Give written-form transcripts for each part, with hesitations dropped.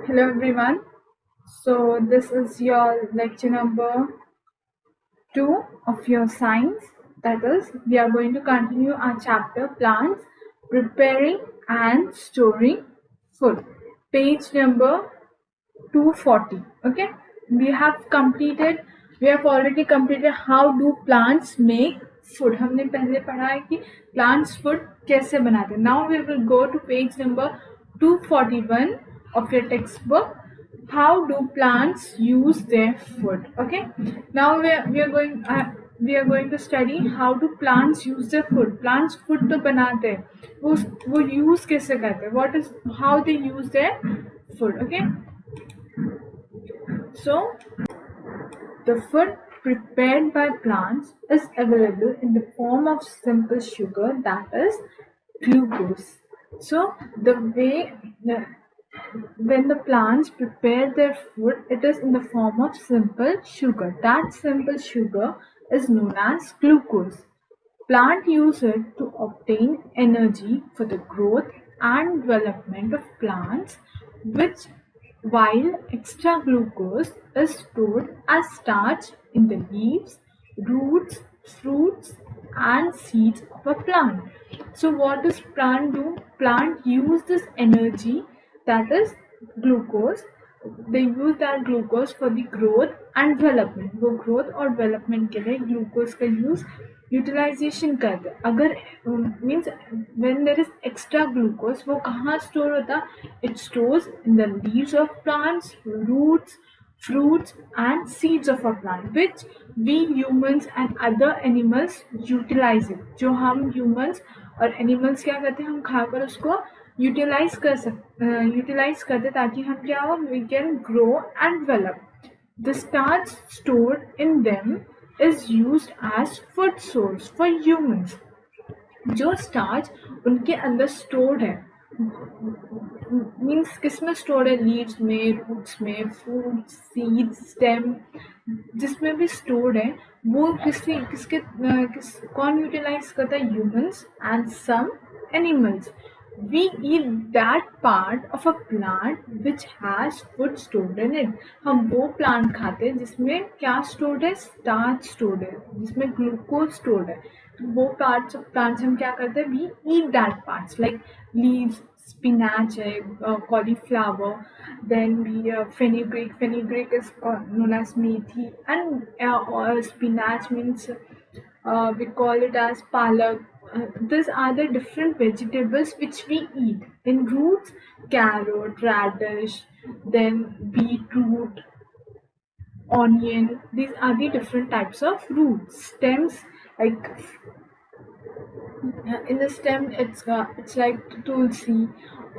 Hello everyone. So this is your lecture number 2 of your science. That is, we are going to continue our chapter plants, preparing and storing food. Page number 240. Okay, we have already completed how do plants make food. हमने पहले पढ़ा है कि plants food कैसे बनाते हैं. Now we will go to page number 241 of your textbook. How do plants use their food? Okay, now we are going to study how do plants use their food. Plants food तो बनाते हैं, वो use कैसे करते हैं, what is how they use their food. Okay, so the food prepared by plants is available in the form of simple sugar, that is glucose. So when the plants prepare their food, it is in the form of simple sugar. That simple sugar is known as glucose. Plant use it to obtain energy for the growth and development of plants, which while extra glucose is stored as starch in the leaves, roots, fruits and seeds of a plant. So what does plant do? Plant use this energy, that is glucose. They use that glucose for the growth and development. वो growth और development के लिए glucose का use utilization करते हैं. अगर means when there is extra glucose, वो कहाँ store होता? It stores in the leaves of plants, roots, fruits and seeds of a plant, which we humans and other animals utilize it. जो हम humans और animals क्या करते हैं, हम खाकर उसको यूटिलाइज करते ताकि हम क्या हो, we can grow and develop. The starch stored in them is used as food source for humans. जो स्टार्च उनके अंदर स्टोर्ड है, मीन्स किस में स्टोर्ड है? लीव्स में, रूट्स में, फ्रूट, सीड, स्टेम, जिसमें भी स्टोर्ड है वो कौन यूटिलाइज करता है? Humans and some animals. We eat that part of a plant which has food stored in it. हम वो प्लांट खाते हैं जिसमें क्या स्टोर्ड है? स्टार्च स्टोर्ड है, जिसमें ग्लूकोज स्टोर्ड है. तो वो पार्ट्स ऑफ प्लांट्स हम क्या करते हैं? We eat that parts like leaves, spinach है, cauliflower, then we fenugreek is known as methi, and spinach means we call it as palak. These are the different vegetables which we eat. In roots, carrot, radish, then beetroot, onion. These are the different types of roots. Stems, like in the stem, it's like tulsi,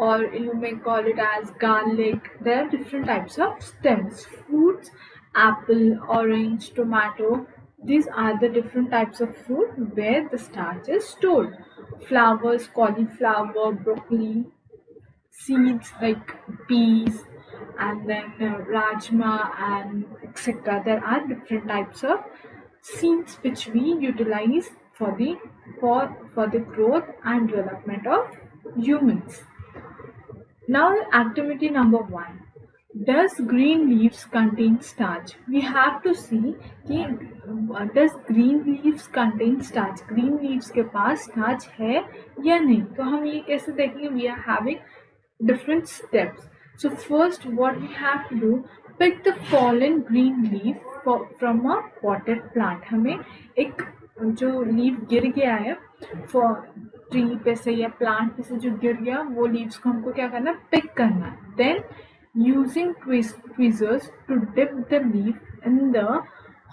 or you may call it as garlic. There are different types of stems. Fruits, apple, orange, tomato. These are the different types of fruit where the starch is stored. Flowers, cauliflower, broccoli. Seeds like peas, and then rajma and etc. There are different types of seeds which we utilize for the growth and development of humans. Now activity number 1. Does green leaves contain starch? We have to see कि does green leaves contain starch? Green leaves के पास starch है या नहीं? तो हम ये कैसे देखेंगे? We are having different steps. So first what we have to do, pick the fallen green leaf from a potted plant. हमें एक जो लीफ गिर गया है ट्री पे से या प्लांट पे से जो गिर गया, वो लीव्स को हमको क्या करना है? पिक करना है. Then using tweezers to dip the leaf in the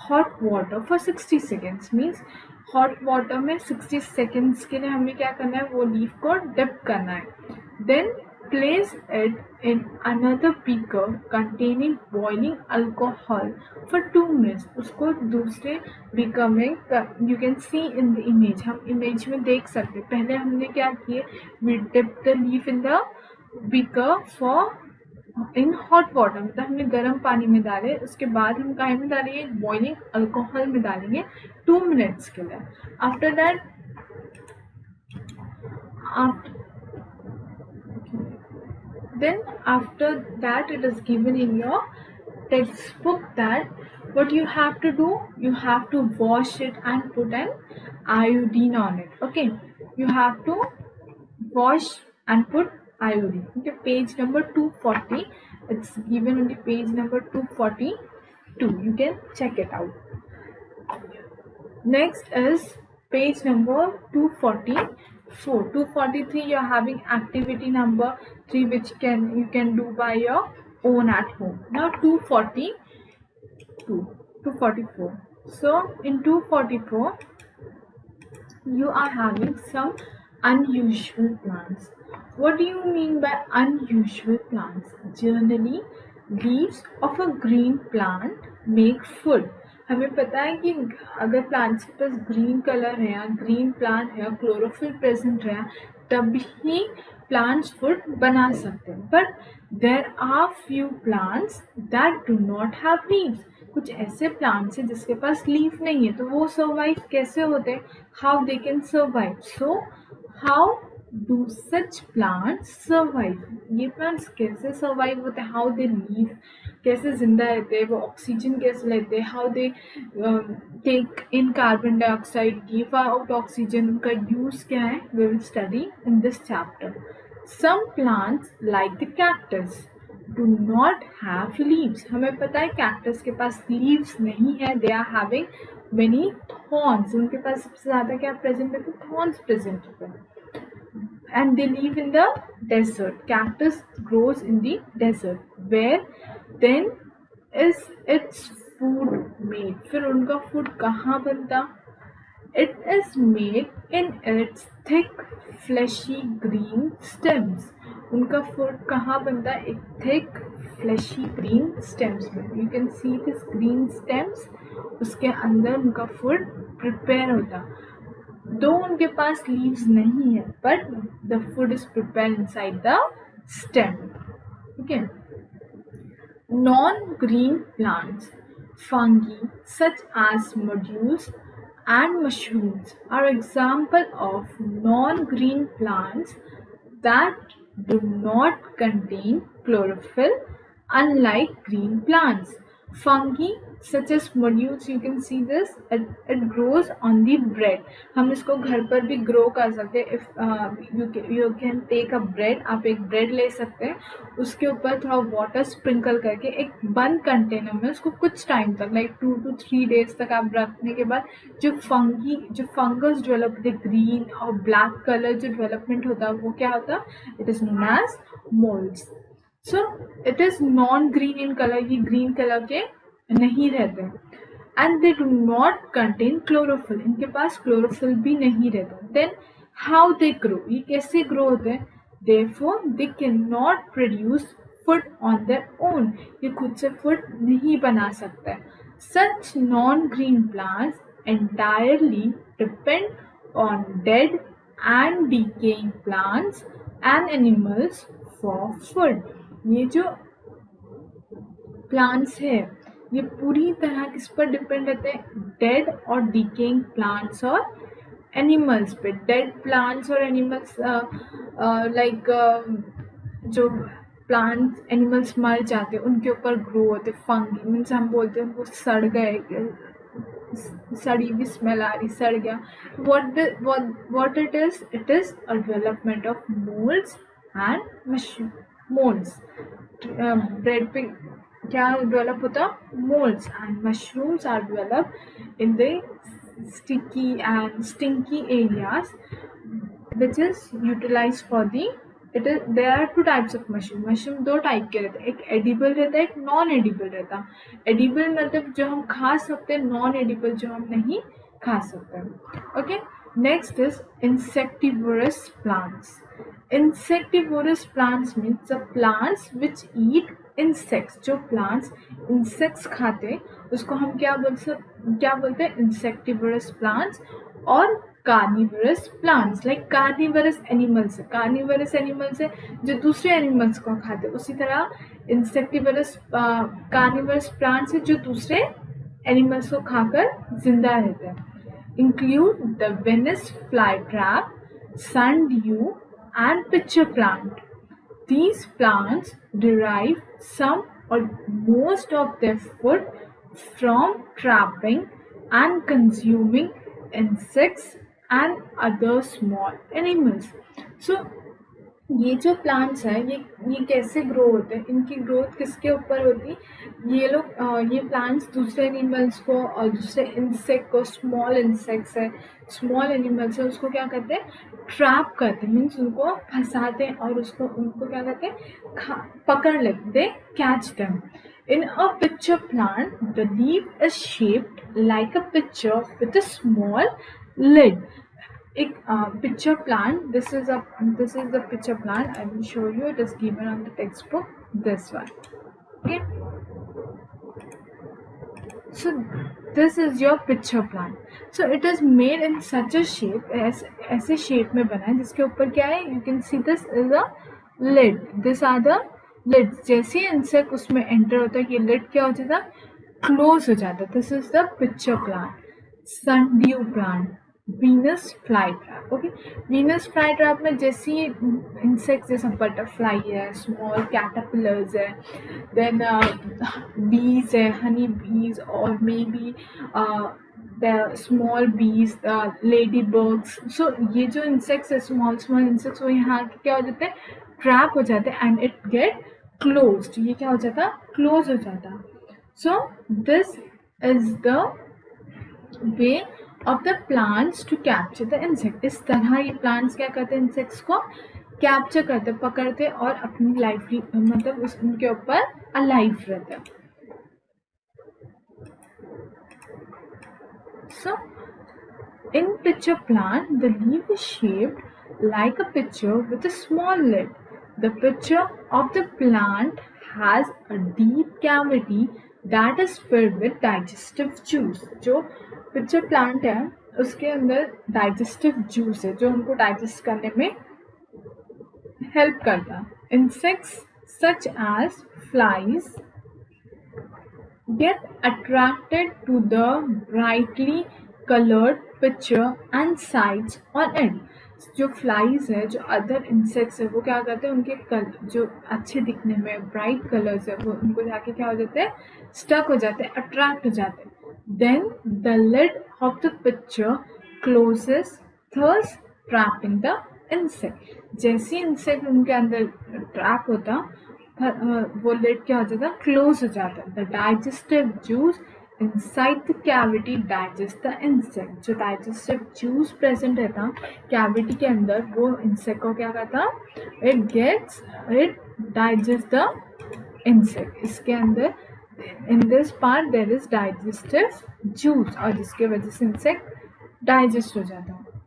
hot water for 60 seconds. Means hot water में 60 seconds के लिए हमें क्या करना है? वो लीफ को डिप करना है. Then place it in another beaker containing boiling alcohol for 2 minutes. उसको दूसरे beaker में, you can see in the image, हम image में देख सकते. पहले हमने क्या किए? We dipped the leaf in the beaker for in hot water, मतलब हमने गर्म पानी में डाले. उसके बाद हम कहाँ में डालेंगे? बॉइलिंग अल्कोहल में डालेंगे 2 minutes के लिए. After that Then after that it is given in your textbook that what you have to do, you have to wash it and put an iodine on it. Okay, you have to wash and put iodine. Okay, page number 240, it's given on the page number 242, you can check it out. Next is page number 244. 243, you're having activity number 3 which you can do by your own at home. Now 244. So in 244 you are having some unusual plants. What do you mean by unusual plants? Generally, leaves of a green plant make food. हमें पता है कि अगर plants के पास green colour है या green plant है या क्लोरोफिल प्रेजेंट है तभी प्लांट्स फूड बना सकते हैं. But there are few plants that do not have leaves. कुछ ऐसे प्लांट्स हैं जिसके पास लीफ नहीं है, तो वो सर्वाइव कैसे होते हैं? How they can survive? So how do such plants survive? ये प्लांट्स कैसे सर्वाइव होते हैं? हाउ दे लीव, कैसे जिंदा रहते हैं, वो ऑक्सीजन कैसे लेते हैं, how they take in carbon dioxide, give out oxygen, उनका यूज क्या है, we will study in this chapter. Some plants like the cactus do not have leaves. हमें पता है कैक्टस के पास लीव्स नहीं है, they are having many thorns. उनके पास सबसे ज़्यादा क्या प्रेजेंट है? थॉर्न्स प्रेजेंट है. And they live in the desert. Cactus grows in the desert. Where then is its food made? फिर उनका food कहाँ बनता? It is made in its thick fleshy green stems. उनका food कहाँ बनता? एक thick fleshy green stems में. You can see this green stems. उसके अंदर उनका food prepare होता. दो उनके पास लीव्स नहीं है but the food is prepare inside the stem. Okay, non green plants, fungi such as modules and mushrooms are example of non green plants that do not contain chlorophyll unlike green plants. Fungi such as modules, you can see this, it grows on the bread. हम इसको घर पर भी grow कर सकते हैं. If you can take a bread, आप एक ब्रेड ले सकते हैं, उसके ऊपर थोड़ा वाटर स्प्रिंकल करके एक बंद कंटेनर में उसको कुछ टाइम तक लाइक 2 to 3 days तक आप रखने के बाद जो फंगस डेवलप होते, ग्रीन और ब्लैक कलर जो डेवलपमेंट होता है वो क्या होता है? It is known as moulds. So it is non green in colour, ये ग्रीन कलर के नहीं रहते and they do not contain chlorophyll, इनके पास क्लोरोफिल भी नहीं रहता. देन हाउ दे ग्रो, ये कैसे ग्रो होते हैं? Therefore they can not produce food on their own, ये खुद से फूड नहीं बना सकता है. Such non green plants entirely depend on dead and decaying plants and animals for food. ये जो प्लांट्स है ये पूरी तरह किस पर डिपेंड रहते हैं? डेड और डिकेइंग प्लांट्स और एनिमल्स पे. डेड प्लांट्स और एनिमल्स लाइक जो प्लांट्स एनिमल्स मर जाते हैं उनके ऊपर ग्रो होते. फंगी मीन्स हम बोलते हैं वो सड़ गए, सड़ी भी स्मेल आ रही, सड़ गया. what it is a development of molds and mushroom. molds, bread पे क्या डेवलप होता? molds, and mushrooms are developed in the sticky and stinky areas which is utilized for the there are two types of mushroom दो type के रहते हैं, एक edible रहता है, एक नॉन एडिबल रहता है. एडिबल मतलब जो हम खा सकते हैं, नॉन एडिबल जो हम नहीं खा सकते. Okay, next is insectivorous plants. Insectivorous plants means the plants which eat insects. जो प्लांट्स इंसेक्ट्स खाते उसको हम क्या बोलते हैं? Insectivorous plants. और carnivorous plants, like carnivorous animals है, कार्निवरस एनिमल्स है जो दूसरे एनिमल्स को खाते हैं. उसी तरह इंसेक्टिवरस कार्निवरस प्लांट्स है जो दूसरे एनिमल्स को खाकर जिंदा रहते हैं. Include the Venice fly trap, sundew and pitcher plant. These plants derive some or most of their food from trapping and consuming insects and other small animals. So ये जो प्लांट्स है ये कैसे ग्रो होते हैं, इनकी ग्रोथ किसके ऊपर होती है? ये लोग ये प्लांट्स दूसरे एनिमल्स को और दूसरे इंसेक्ट को, स्मॉल इंसेक्ट्स है, स्मॉल एनिमल्स है, उसको क्या करते हैं? ट्रैप करते हैं, मीन्स उनको फंसाते हैं और उनको क्या करते हैं? पकड़ लेते, they catch them. In a pitcher plant, the leaf is shaped like a pitcher with a small lid. एक pitcher plant, this is the pitcher plant. I will show you. It is given on the textbook. This one. Okay. So this is your pitcher plant. So it is made in such a shape, ऐसे shape में बना है जिसके ऊपर क्या है? You can see this is a lid. These are the lids. जैसे insect उसमें enter होता है, ये lid क्या हो जाता है? Close हो जाता है. This is the pitcher plant. Sundew plant. Venus flytrap. Okay, Venus flytrap में जैसी इंसेक्ट जैसा बटरफ्लाई है, स्मॉल कैटरपिलर्स है, देन बीज है, हनी बीज, और मे बी द स्मॉल बीज, लेडी बर्ड्स. सो ये जो इंसेक्ट्स है, स्मॉल इंसेक्ट्स, वो यहाँ के क्या हो जाते हैं? ट्रैप हो जाते हैं एंड इट गेट क्लोज्ड. ये क्या हो जाता? क्लोज हो जाता. So this is the way of the plants to capture the insect. इस तरह ये plants क्या करते हैं? insects को capture करते, पकड़ते और अपनी लाइफ मतलब उनके ऊपर alive रहते हैं. So in pitcher plant, the leaf is shaped like a pitcher with a small lid. The pitcher of the plant has a deep cavity that is filled with digestive juice. जो pitcher plant है उसके अंदर digestive juice है जो हमको digest करने में help करता. Insects such as flies get attracted to the brightly colored picture and sides on it. जो फ्लाइज है, जो अदर इंसेक्ट्स है, वो क्या करते हैं? उनके जो अच्छे दिखने में ब्राइट कलर्स है, वो उनको जाके क्या हो जाते हैं? स्टक हो जाते हैं, अट्रैक्ट हो जाते हैं. Then the lid of the picture closes, thus trapping the insect. जैसे इंसेक्ट उनके अंदर ट्रैप होता, वो लिड क्या हो जाता? क्लोज हो जाता. The digestive juice inside the cavity digest the insect. जो डाइजेस्टिव जूस प्रेजेंट रहता कैविटी के अंदर, वो इंसेक्ट को क्या करता? It digest the insect. इसके अंदर in this part there is digestive juice और जिसके वजह से इंसेक्ट डाइजेस्ट हो जाता है.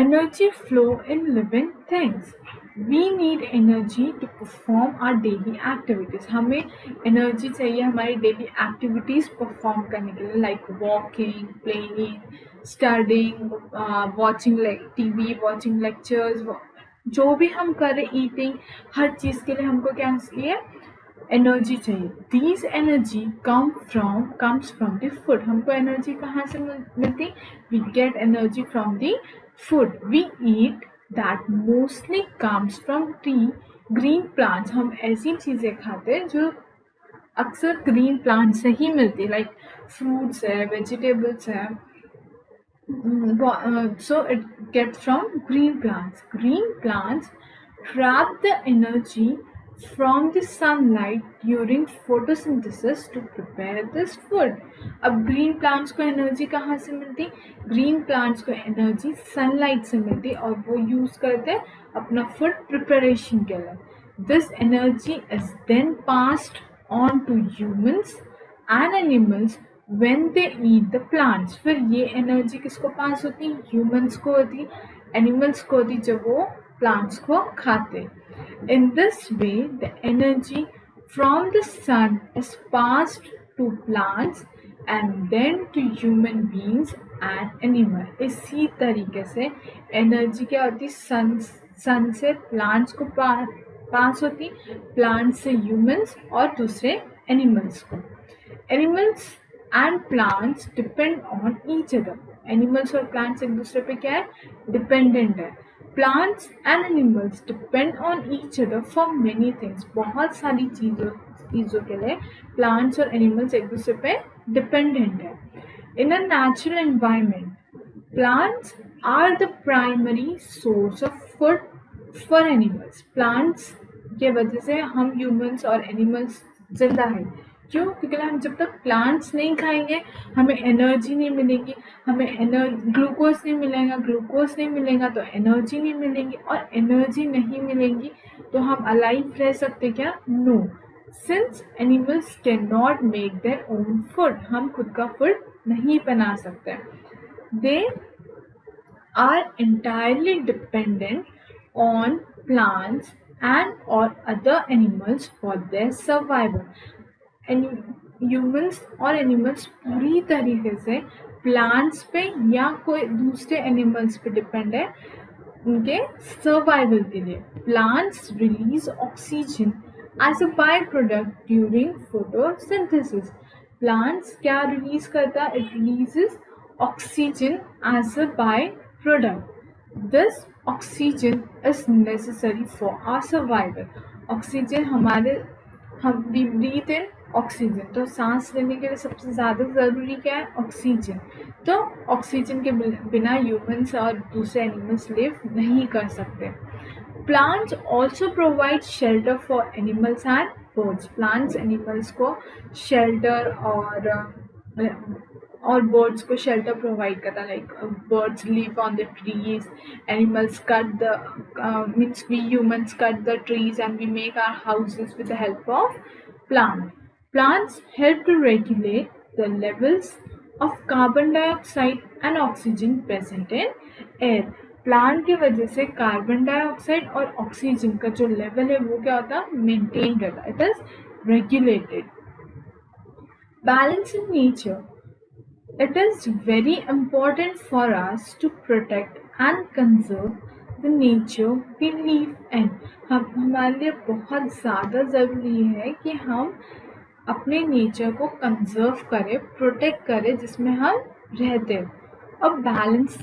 Energy flow in living things. We need energy to perform our daily activities. हमें एनर्जी चाहिए हमारी डेली एक्टिविटीज़ परफॉर्म करने के लिए, like walking, playing, studying, watching TV, watching lectures, जो भी हम करें, ईटिंग, हर चीज़ के लिए हमको क्या चाहिए? एनर्जी चाहिए. These energy comes from the food. हमको एनर्जी कहाँ से मिलती? We get energy from the food we eat that mostly comes from tree, green plants. हम ऐसी चीज़ें खाते हैं जो अक्सर ग्रीन प्लांट से ही मिलती है, लाइक फ्रूट्स है, वेजिटेबल्स है. So it gets from green plants. Green plants trap the energy from the sunlight during photosynthesis to prepare this food. अब green plants को energy कहाँ से मिलती? Green plants को energy sunlight से मिलती और वो use करते हैं अपना food preparation के लिए. This energy is then passed on to humans and animals when they eat the plants. फिर ये energy किसको pass होती? Humans को होती, animals को होती जब वो plants को खाते. In this way, the energy from the sun is passed to plants and then to human beings and animal. इसी तरीके से energy क्या होती? sun से plants को पास होती, plants से humans और दूसरे animals को. Animals and plants depend on each other. Animals और plants एक दूसरे पे क्या है? Dependent है. Plants and animals depend on each other for many things. बहुत सारी चीज़ों के लिए प्लांट्स और एनिमल्स एक दूसरे पे डिपेंडेंट है. In a natural environment, plants are the primary source of food for animals. Plants के वजह से हम ह्यूमंस और एनिमल्स जिंदा हैं. क्यों? क्योंकि हम जब तक प्लांट्स नहीं खाएंगे हमें एनर्जी नहीं मिलेगी. हमें ग्लूकोज नहीं मिलेगा तो एनर्जी नहीं मिलेगी, और एनर्जी नहीं मिलेगी तो हम अलाइव रह सकते क्या? No. Since animals can not make their own food, हम खुद का फूड नहीं बना सकते. They are entirely dependent on plants and or other animals for their survival. Humans और एनिमल्स पूरी तरीके से प्लांट्स पे या कोई दूसरे एनिमल्स पे डिपेंड है उनके सर्वाइवल के लिए. Plants release oxygen as a by product during photosynthesis. Plants क्या रिलीज करता है? It releases oxygen as a byproduct. This oxygen is necessary for our survival. Oxygen हम breathe in oxygen, तो सांस लेने के लिए सबसे ज़्यादा ज़रूरी क्या है? ऑक्सीजन. तो ऑक्सीजन के बिना ह्यूमंस और दूसरे एनिमल्स लिव नहीं कर सकते. Plants also provide shelter for animals and birds. Plants animals को शेल्टर और बर्ड्स को शेल्टर प्रोवाइड करता है. Like birds live on the trees, animals cut the means we humans cut the trees and we make our houses with the help of plant. Plants help to regulate the levels of carbon dioxide and oxygen present in air. Plant की वजह से carbon dioxide और oxygen का जो level है वो क्या होता है? मेंटेन रहता है. It is regulated. Balance in nature. It is very important for us to protect and conserve the nature we live in. हमारे लिए बहुत ज़्यादा ज़रूरी है कि हम अपने नेचर को कंजर्व करें, प्रोटेक्ट करें जिसमें हम रहते हैं. अब balance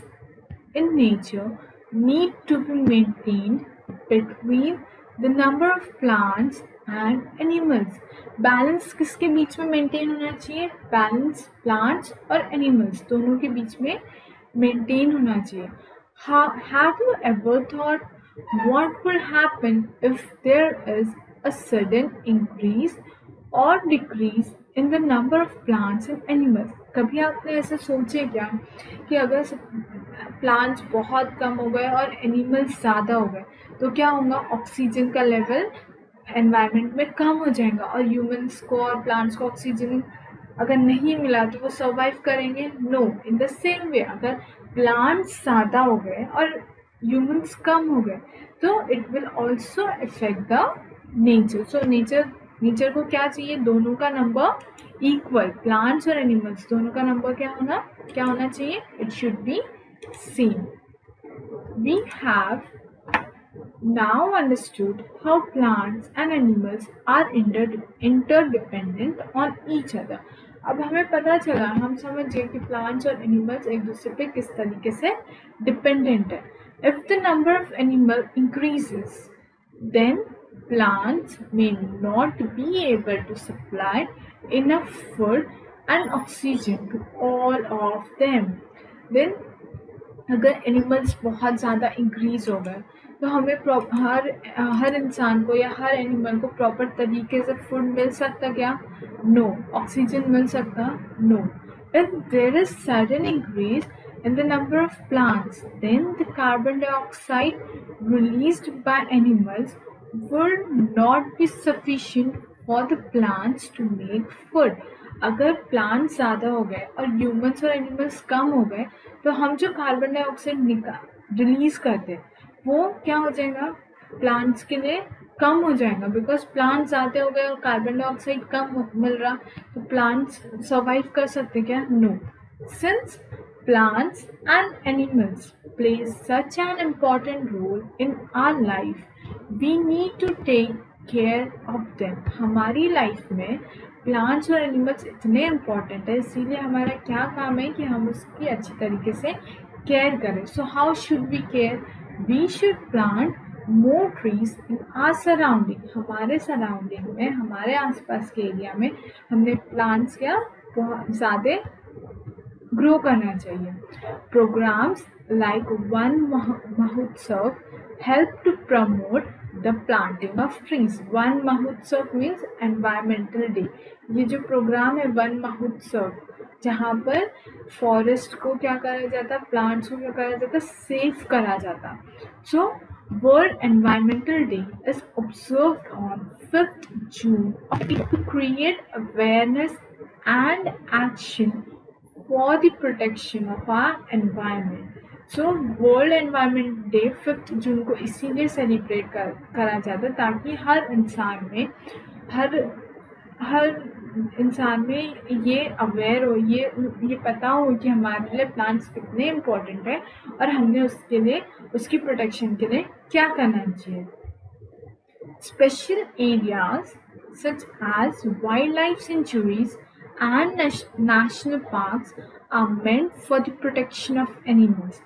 in nature need to be maintained between the number of plants and animals. Balance किसके बीच में मेंटेन होना चाहिए? बैलेंस प्लांट्स और एनिमल्स दोनों के बीच में मेंटेन होना चाहिए. Have you ever thought what would happen if there is a sudden increase or decrease in the number of plants and animals? कभी आपने ऐसे सोचे क्या कि अगर प्लांट्स बहुत कम हो गए और एनिमल्स ज़्यादा हो गए तो क्या होगा? ऑक्सीजन का लेवल एनवायरनमेंट में कम हो जाएगा और ह्यूमंस को और प्लांट्स को ऑक्सीजन अगर नहीं मिला तो वो सर्वाइव करेंगे? No. In the same way अगर प्लांट्स ज़्यादा हो गए और ह्यूमंस कम हो गए तो it will also effect the nature. So nature को क्या चाहिए? दोनों का नंबर इक्वल. प्लांट्स और एनिमल्स दोनों का नंबर क्या होना चाहिए? It should be same. We have now understood how plants and animals are interdependent on each other. अब हमें पता चला, हम समझ गए कि प्लांट्स और एनिमल्स एक दूसरे पे किस तरीके से डिपेंडेंट है. If the number of animal increases, then plants may not be able to supply enough food and oxygen to all of them. Then अगर एनिमल्स बहुत ज़्यादा इंक्रीज हो गए तो हमें हर इंसान को या हर एनिमल को प्रॉपर तरीके से फूड मिल सकता क्या? नो. ऑक्सीजन मिल सकता? No. If there is sudden increase in the number of plants, then the carbon dioxide released by animals would not be sufficient for the plants to make food. अगर plants ज़्यादा हो गए और humans और animals कम हो गए तो हम जो कार्बन डाइऑक्साइड रिलीज करते हैं वो क्या हो जाएगा? प्लांट्स के लिए कम हो जाएगा. बिकॉज प्लांट्स ज़्यादा हो गए और कार्बन डाइऑक्साइड कम मिल रहा तो प्लांट्स सर्वाइव कर सकते क्या? No. Since plants and animals play such an important role in our life, we need to take care of them. हमारी लाइफ में प्लांट्स और एनिमल्स इतने इम्पॉर्टेंट है, इसीलिए हमारा क्या काम है कि हम उसकी अच्छी तरीके से केयर करें. So how should we care? We should plant more trees in our surrounding. हमारे सराउंडिंग में, हमारे आसपास के एरिया में हमने प्लांट्स क्या बहुत ज़्यादा ग्रो करना चाहिए. Programs like One Mahotsav help to promote the planting of trees. One Mahotsav means Environmental Day. ये जो प्रोग्राम है वन महोत्सव, जहाँ पर फॉरेस्ट को क्या करा जाता, प्लांट्स को क्या करा जाता, सेव करा जाता. सो World Environmental Day is observed on 5th June to create awareness and action for the protection of our environment. So World Environment Day 5th जून को इसीलिए सेलिब्रेट करा जाता है ताकि हर इंसान में ये अवेयर हो, ये पता हो कि हमारे लिए प्लांट्स कितने इम्पोर्टेंट है और हमने उसकी प्रोटेक्शन के लिए क्या करना चाहिए. Special areas such as wildlife sanctuaries and national parks are meant for the protection of animals.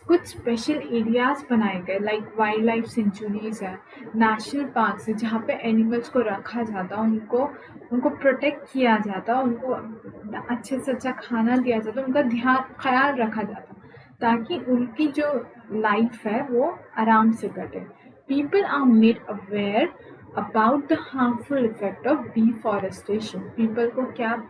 कुछ स्पेशल एरियाज बनाए गए लाइक वाइल्ड लाइफ सेंचुरीज है, नेशनल पार्क्स है, जहाँ पे एनिमल्स को रखा जाता, उनको प्रोटेक्ट किया जाता, उनको अच्छे से अच्छा खाना दिया जाता, उनका ख्याल रखा जाता ताकि उनकी जो लाइफ है वो आराम से कटे. People are made aware about the harmful effect of deforestation.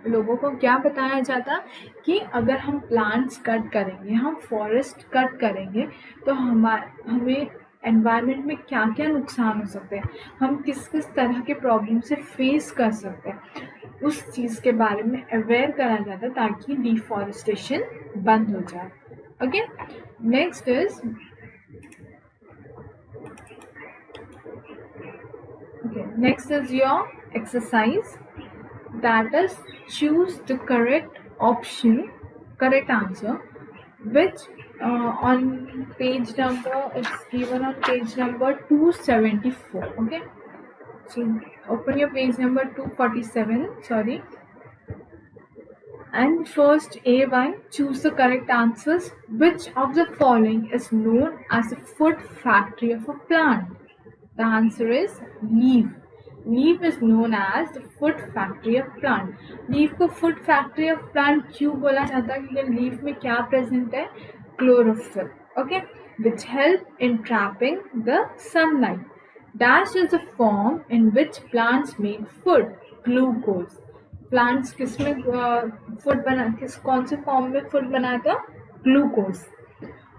लोगों को क्या बताया जाता कि अगर हम प्लांट्स कट करेंगे, हम फॉरेस्ट कट करेंगे तो हमें एनवायरनमेंट में क्या क्या नुकसान हो सकते हैं, हम किस किस तरह के प्रॉब्लम से फेस कर सकते हैं, उस चीज़ के बारे में अवेयर करा जाता ताकि डिफॉरेस्टेशन बंद हो जाए. Okay, next is next is your exercise, that is choose the correct answer, which on page number, it's given on page number 274. Okay, so open your page number 247, sorry, and first A1, choose the correct answers. Which of the following is known as the food factory of a plant? The answer is leaf. Leaf is known as the food factory of plant. Leaf को food factory of plant क्यों बोला जाता है? क्योंकि leaf में क्या present है? Chlorophyll. Okay, which help in trapping the sunlight. Dash is the form in which plants make food. Glucose. Plants कौन से form में food बनाता? Glucose.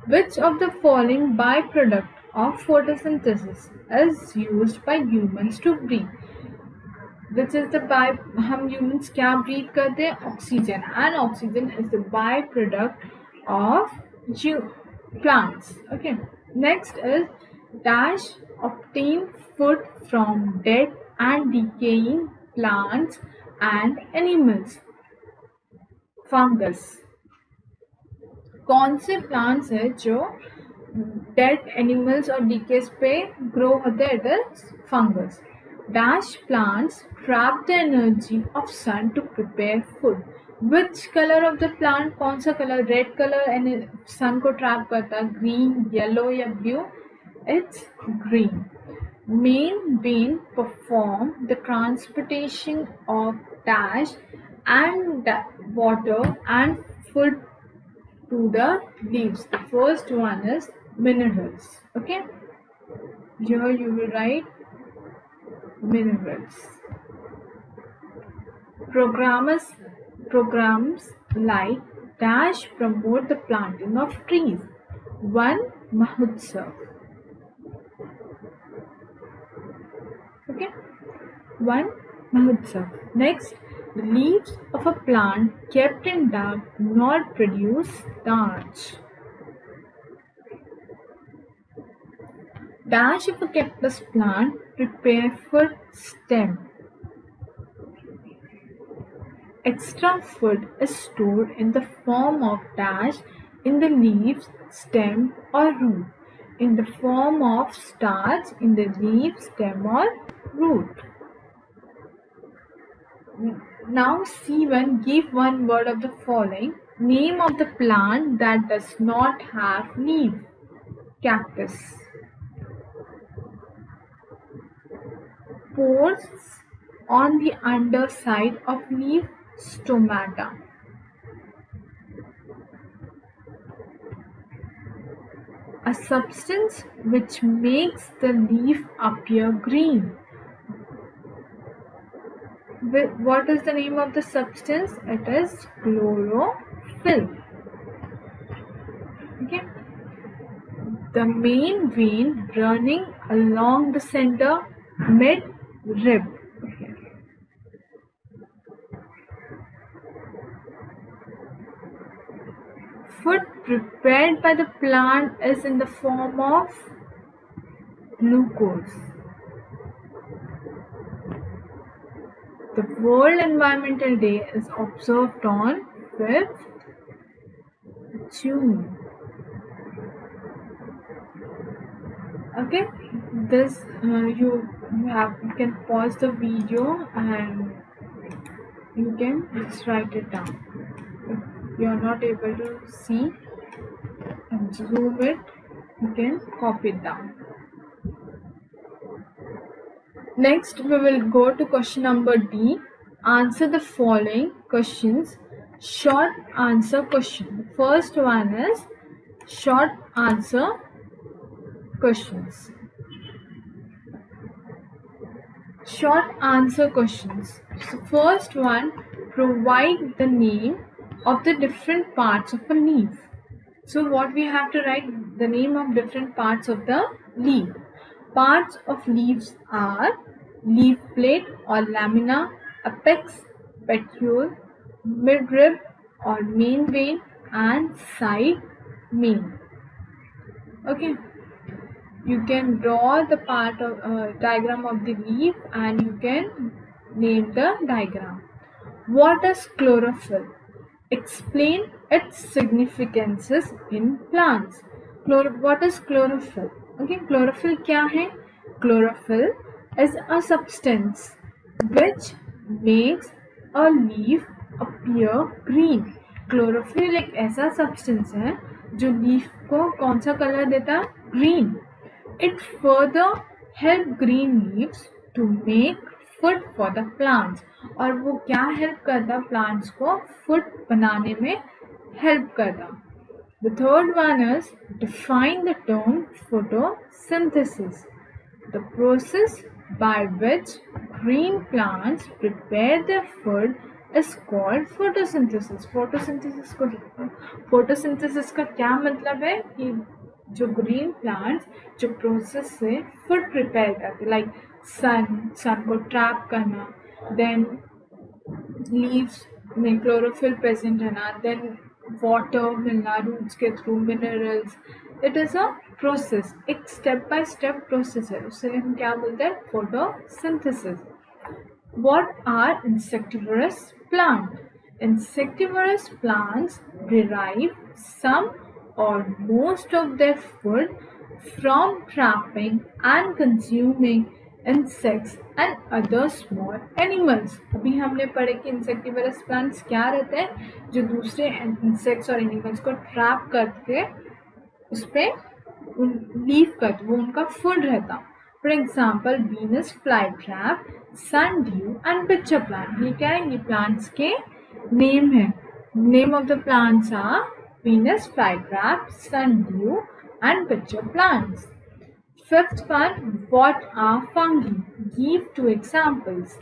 Which of the following byproduct of photosynthesis is used by humans to breathe? Which is the हम humans क्या breathe करते हैं? Oxygen, and oxygen is the byproduct of plants. Okay, next is dash obtain food from dead and decaying plants and animals. Fungus. कौन से plants है जो dead animals और decays पे ग्रो होते हैं? It is fungus. Dash plants trap the energy of sun to prepare food. Which colour of the plant, कौन सा कलर? रेड कलर सन को ट्रैप करता है, ग्रीन, येलो या blue? It's green. Main vein perform the transportation of dash and water and food to the leaves. The first one is minerals. Okay, here you will write minerals. Programs like dash promote the planting of trees. One Mahotsav. Okay, one Mahotsav. Next, the leaves of a plant kept in dark do not produce starch. Dash of a cactus plant prepare for stem. Extra food is stored in the form of dash in the leaves, stem or root. In the form of starch in the leaf, stem or root. Now C1, give one word of the following. Name of the plant that does not have leaf. cactus. Pores on the underside of leaf, stomata. A substance which makes the leaf appear green. What is the name of the substance? It is chlorophyll. Okay. The main vein running along the center mid-rib. Okay. Food prepared by the plant is in the form of glucose. The World Environmental Day is observed on 5th June. Okay, this you can pause the video and you can just write it down. If you are not able to see and zoom it, you can copy it down. Next, we will go to question number D. Answer the following questions. Short answer question. First one is short answer questions. Short answer questions. So first one, provide the name of the different parts of a leaf. So what we have to write, the name of different parts of the leaf. Parts of leaves are leaf plate or lamina, apex, petiole, midrib or main vein, and side main. Okay, you can draw the part of diagram of the leaf and you can name the diagram. What is chlorophyll? Explain its significances in plants. What is chlorophyll? Okay, chlorophyll क्या है? Chlorophyll is a substance which makes a leaf appear green. Chlorophyll एक ऐसा substance है जो leaf को कौन सा color देता है? Green. It further help green leaves to make food for the plants. और वो क्या हेल्प करता? प्लांट्स को फूड बनाने में हेल्प करता. The third one is define the term photosynthesis. The process by which green plants prepare their food is called photosynthesis. Photosynthesis का क्या मतलब है कि जो ग्रीन प्लांट्स जो प्रोसेस से फूड प्रिपेयर करते, लाइक सन को ट्रैप करना, देन लीव्स में क्लोरोफिल प्रेजेंट रहना, देन वाटर मिलना रूट्स के through, minerals. It is a process, एक स्टेप बाय स्टेप प्रोसेस है, उससे हम क्या बोलते हैं? Photosynthesis. What are insectivorous plant? Insectivorous plants derive some or most of their food from trapping and consuming insects and other small animals. अभी हमने पढ़े कि इंसेक्टिवरस प्लांट्स क्या रहते हैं? जो दूसरे इंसेक्ट्स और एनिमल्स को ट्रैप करके उस पर लीव करते, वो उनका फूड रहता. For example Venus flytrap, sundew and pitcher plant. ये क्या है? ये प्लांट्स के नेम है. Name of the plants are Venus flytrap, sundew, and pitcher plants. Fifth one, what are fungi? Give two examples.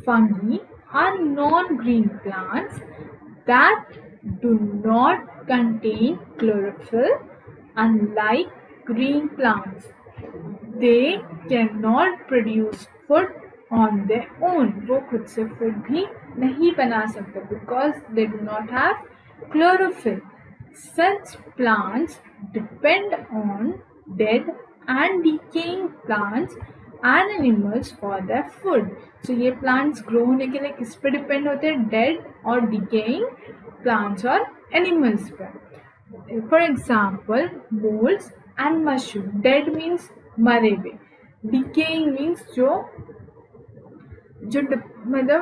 Fungi are non-green plants that do not contain chlorophyll, unlike green plants. They cannot produce food on their own. वो खुद से food भी नहीं बना सकते because they do not have chlorophyll. Such plants depend on dead and decaying plants and animals for their food. So ये plants grow होने के लिए किस पे depend होते हैं? Dead और decaying plants और animals पे. For example, molds and mushroom. Dead means मरे हुए. Decaying means जो मतलब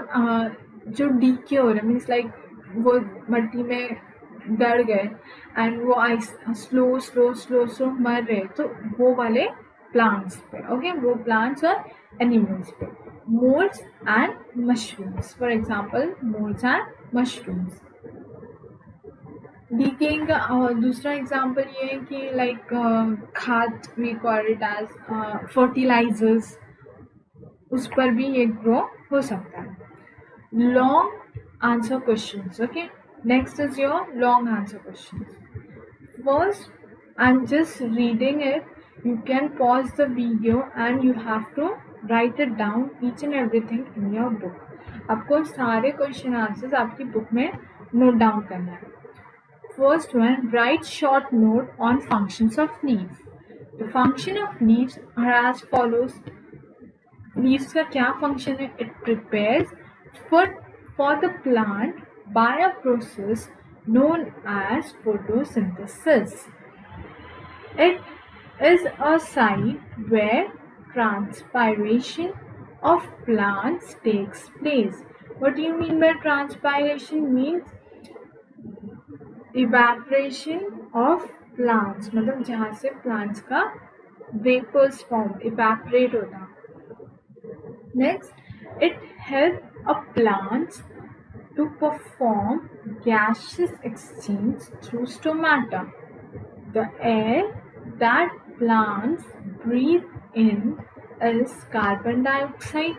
जो decay हो रहा है, means like वो मट्टी में डर गए एंड वो स्लो स्लो स्लो स्लो मर रहे, तो वो वाले प्लांट्स पे, ओके, वो प्लांट्स और एनिमल्स पे, moulds and mushrooms, for example moulds and mushrooms. Decaying का दूसरा एग्जांपल ये है कि लाइक खाद, we call it as fertilisers, उस पर भी ये ग्रो हो सकता है। Long answer questions, okay, next is your long answer questions. First, I'm just reading it. You can pause the video and you have to write it down, each and everything in your book. आपको सारे question answers आपकी book में note down करना है। First one, write short note on functions of leaves. The function of leaves are as follows. Leaves का क्या function है? It prepares food for the plant by a process known as photosynthesis. It is a site where transpiration of plants takes place. What do you mean by transpiration? Means evaporation of plants, मतलब जहाँ से plants का vapors form, evaporate होता। Next, it helps a plants to perform gaseous exchange through stomata. The air that plants breathe in is carbon dioxide,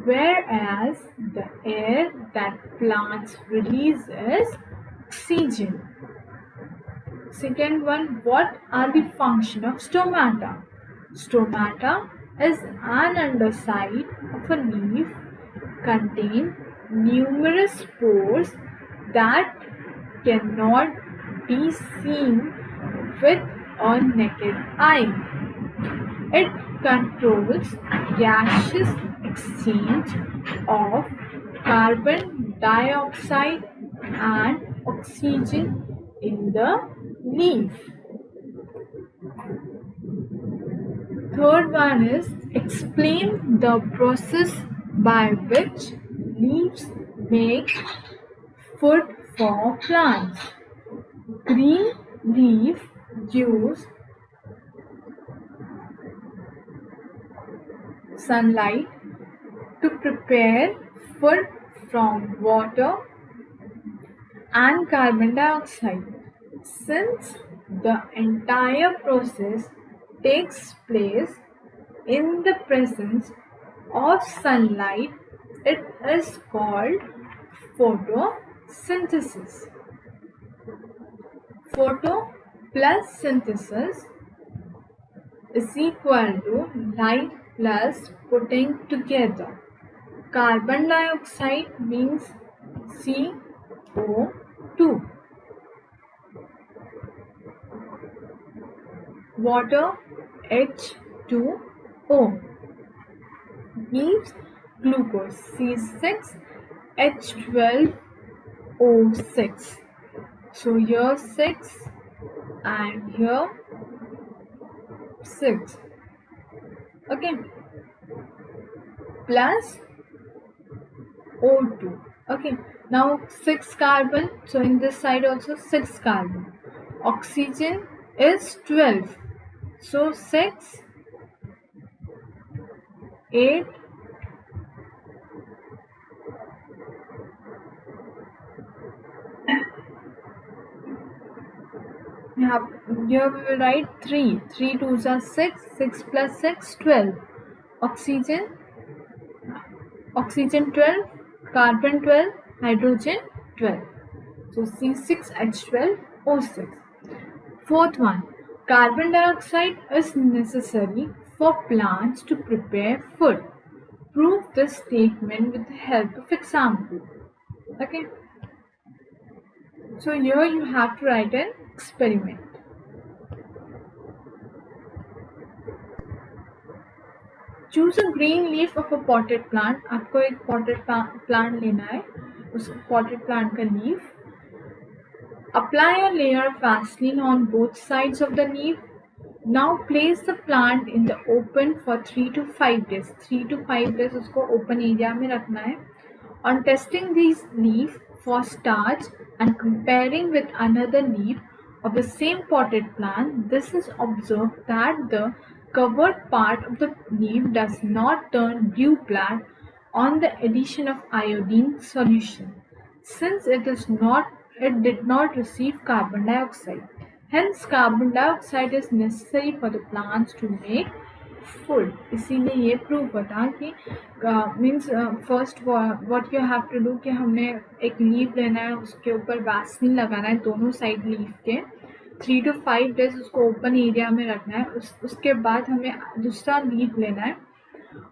whereas the air that plants release is oxygen. Second one, what are the function of stomata? Stomata is an underside of a leaf contain numerous pores that cannot be seen with a naked eye. It controls gaseous exchange of carbon dioxide and oxygen in the leaf. Third one is explain the process by which leaves make food for plants. Green leaf use sunlight to prepare food from water and carbon dioxide. Since the entire process takes place in the presence of sunlight, it is called photosynthesis. Photo plus synthesis is equal to light plus putting together. Carbon dioxide means CO2. Water H2O gives glucose C6H12O6. So here 6 and here 6. Okay. Plus O2. Okay. Now 6 carbon. So in this side also 6 carbon. Oxygen is 12. So 6, 8, here we will write 3. 3 2s are 6. 6 plus 6, 12. Oxygen 12, carbon 12, hydrogen 12. So C6H12O6. Fourth one, carbon dioxide is necessary for plants to prepare food. Prove this statement with the help of example. Okay. So here you have to write an experiment. Choose a green leaf of a potted plant. आपको एक potted plant लेना है, उस potted plant का leaf. Apply a layer of Vaseline on both sides of the leaf. Now place the plant in the open for 3 to 5 days. 3 to 5 days उसको open area में रखना है. On testing these leaf for starch and comparing with another leaf of the same potted plant, this is observed that the covered part of the leaf does not turn blue-black on the addition of iodine solution, since it did not receive carbon dioxide. Hence, carbon dioxide is necessary for the plants to make food. इसीलिए ये prove होता कि means first what you have to do कि हमने एक leaf लेना है, उसके ऊपर वैसलीन लगाना है दोनों साइड लीफ के, 3 to 5 days उसको ओपन एरिया में रखना है। उसके बाद हमें दूसरा लीफ लेना है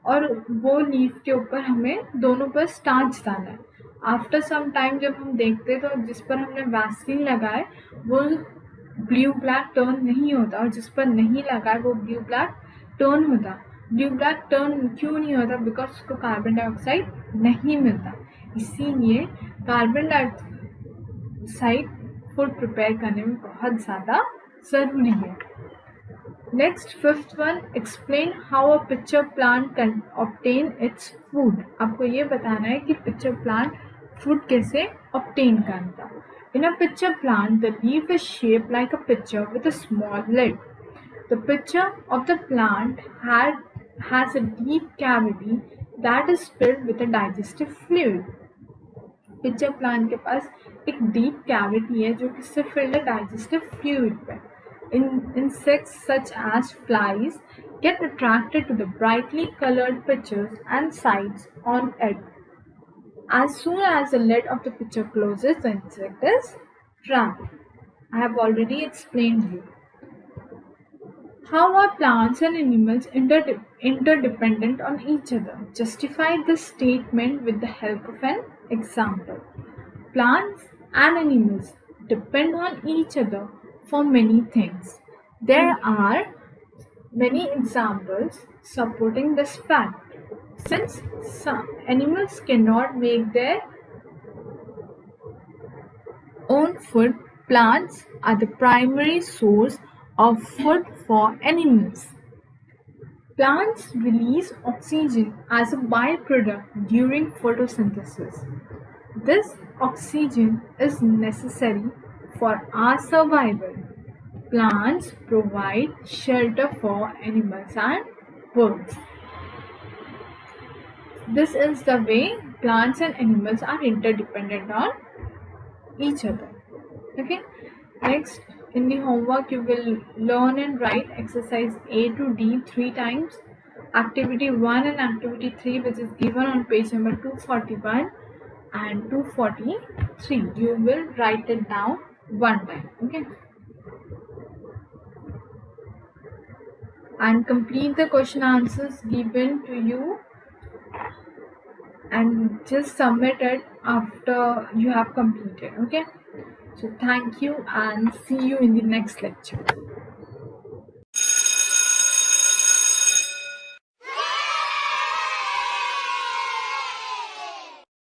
और वो लीफ के ऊपर हमें दोनों पर स्टार्च डालना है। आफ्टर सम टाइम जब हम देखते हैं तो जिस पर हमने वैसलीन लगाए वो ब्लू ब्लैक टर्न नहीं होता और जिस पर नहीं लगा है वो ब्लू ब्लैक टर्न होता। ब्लू ब्लैक टर्न क्यों नहीं होता? बिकॉज उसको कार्बन डाइऑक्साइड नहीं मिलता। इसीलिए कार्बन डाइऑक्साइड फूड प्रिपेयर करने में बहुत ज़्यादा ज़रूरी है। Next, fifth one, explain how a pitcher plant can obtain its food. आपको ये बताना है कि पिक्चर प्लांट फूड कैसे ऑब्टेन करता। In a pitcher plant, the leaf is shaped like a pitcher with a small lid. The pitcher of the plant has a deep cavity that is filled with a digestive fluid. Pitcher plant के पास एक deep cavity है जो किससे field है? Digestive fluid पे। Insects such as flies get attracted to the brightly colored pitchers and sides on it. As soon as the lid of the pitcher closes, the insect is trapped. I have already explained you. How are plants and animals interdependent on each other? Justify this statement with the help of an example. Plants and animals depend on each other for many things. There are many examples supporting this fact. Since some animals cannot make their own food, plants are the primary source of food for animals. Plants release oxygen as a byproduct during photosynthesis. This oxygen is necessary for our survival. Plants provide shelter for animals and birds. This is the way plants and animals are interdependent on each other. Okay. Next, in the homework you will learn and write exercise A to D 3 times. Activity 1 and activity 3, which is given on page number 241 and 243. You will write it down one time. Okay. And complete the question answers given to you and just submit it after you have completed. Okay, so thank you and see you in the next lecture.